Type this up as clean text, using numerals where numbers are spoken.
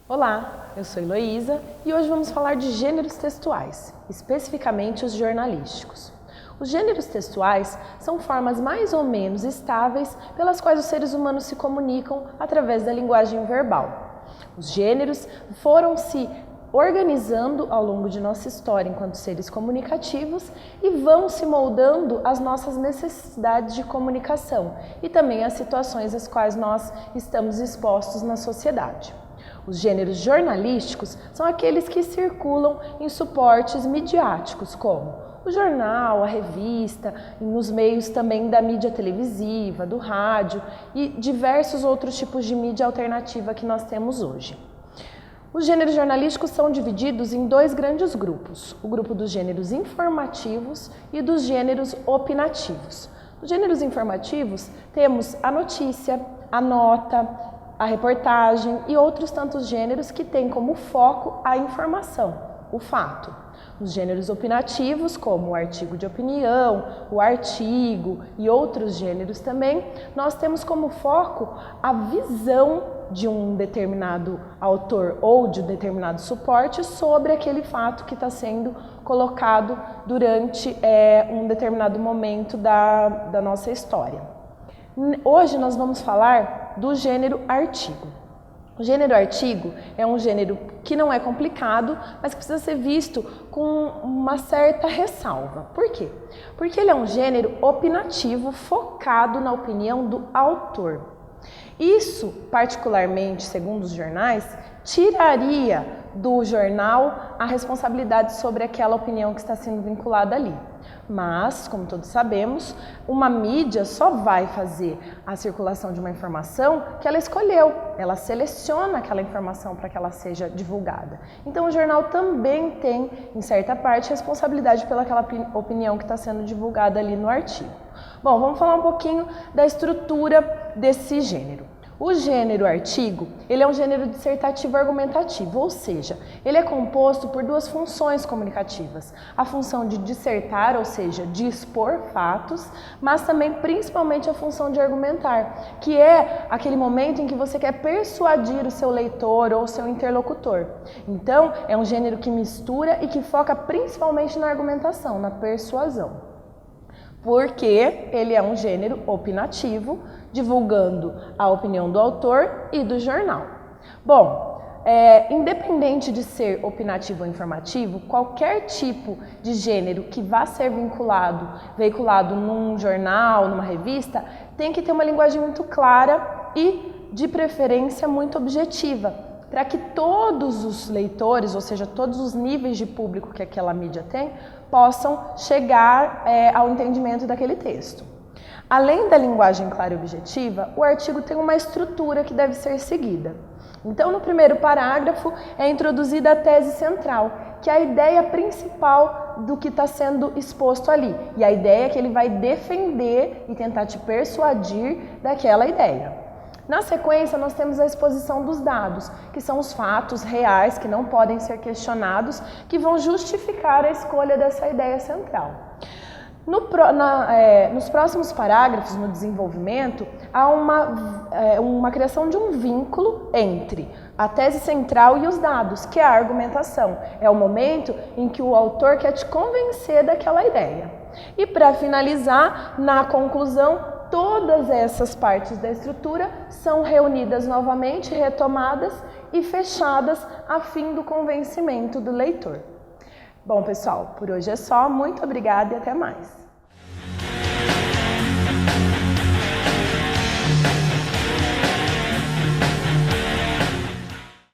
Olá, eu sou Heloísa e hoje vamos falar de gêneros textuais, especificamente os jornalísticos. Os gêneros textuais são formas mais ou menos estáveis pelas quais os seres humanos se comunicam através da linguagem verbal. Os gêneros foram se organizando ao longo de nossa história enquanto seres comunicativos e vão se moldando às nossas necessidades de comunicação e também às situações às quais nós estamos expostos na sociedade. Os gêneros jornalísticos são aqueles que circulam em suportes midiáticos, como o jornal, a revista, nos meios também da mídia televisiva, do rádio e diversos outros tipos de mídia alternativa que nós temos hoje. Os gêneros jornalísticos são divididos em dois grandes grupos, o grupo dos gêneros informativos e dos gêneros opinativos. Nos gêneros informativos temos a notícia, a nota, a reportagem e outros tantos gêneros que têm como foco a informação, o fato. Nos gêneros opinativos, como o artigo de opinião, o artigo e outros gêneros também, nós temos como foco a visão de um determinado autor ou de um determinado suporte sobre aquele fato que está sendo colocado durante um determinado momento da nossa história. Hoje nós vamos falar do gênero artigo. O gênero artigo é um gênero que não é complicado, mas que precisa ser visto com uma certa ressalva. Por quê? Porque ele é um gênero opinativo focado na opinião do autor. Isso, particularmente, segundo os jornais, tiraria do jornal a responsabilidade sobre aquela opinião que está sendo vinculada ali. Mas, como todos sabemos, uma mídia só vai fazer a circulação de uma informação que ela escolheu, ela seleciona aquela informação para que ela seja divulgada. Então o jornal também tem, em certa parte, responsabilidade pelaquela opinião que está sendo divulgada ali no artigo. Bom, vamos falar um pouquinho da estrutura desse gênero. O gênero artigo, ele é um gênero dissertativo argumentativo, ou seja, ele é composto por duas funções comunicativas. A função de dissertar, ou seja, de expor fatos, mas também principalmente a função de argumentar, que é aquele momento em que você quer persuadir o seu leitor ou o seu interlocutor. Então, é um gênero que mistura e que foca principalmente na argumentação, na persuasão. Porque ele é um gênero opinativo, divulgando a opinião do autor e do jornal. Bom, independente de ser opinativo ou informativo, qualquer tipo de gênero que vá ser veiculado num jornal, numa revista, tem que ter uma linguagem muito clara e, de preferência, muito objetiva, para que todos os leitores, ou seja, todos os níveis de público que aquela mídia tem, possam chegar ao entendimento daquele texto. Além da linguagem clara e objetiva, o artigo tem uma estrutura que deve ser seguida. Então, no primeiro parágrafo é introduzida a tese central, que é a ideia principal do que está sendo exposto ali. E a ideia é que ele vai defender e tentar te persuadir daquela ideia. Na sequência, nós temos a exposição dos dados, que são os fatos reais, que não podem ser questionados, que vão justificar a escolha dessa ideia central. Nos próximos parágrafos, no desenvolvimento, há uma criação de um vínculo entre a tese central e os dados, que é a argumentação. É o momento em que o autor quer te convencer daquela ideia. E para finalizar, na conclusão, todas essas partes da estrutura são reunidas novamente, retomadas e fechadas a fim do convencimento do leitor. Bom, pessoal, por hoje é só. Muito obrigada e até mais.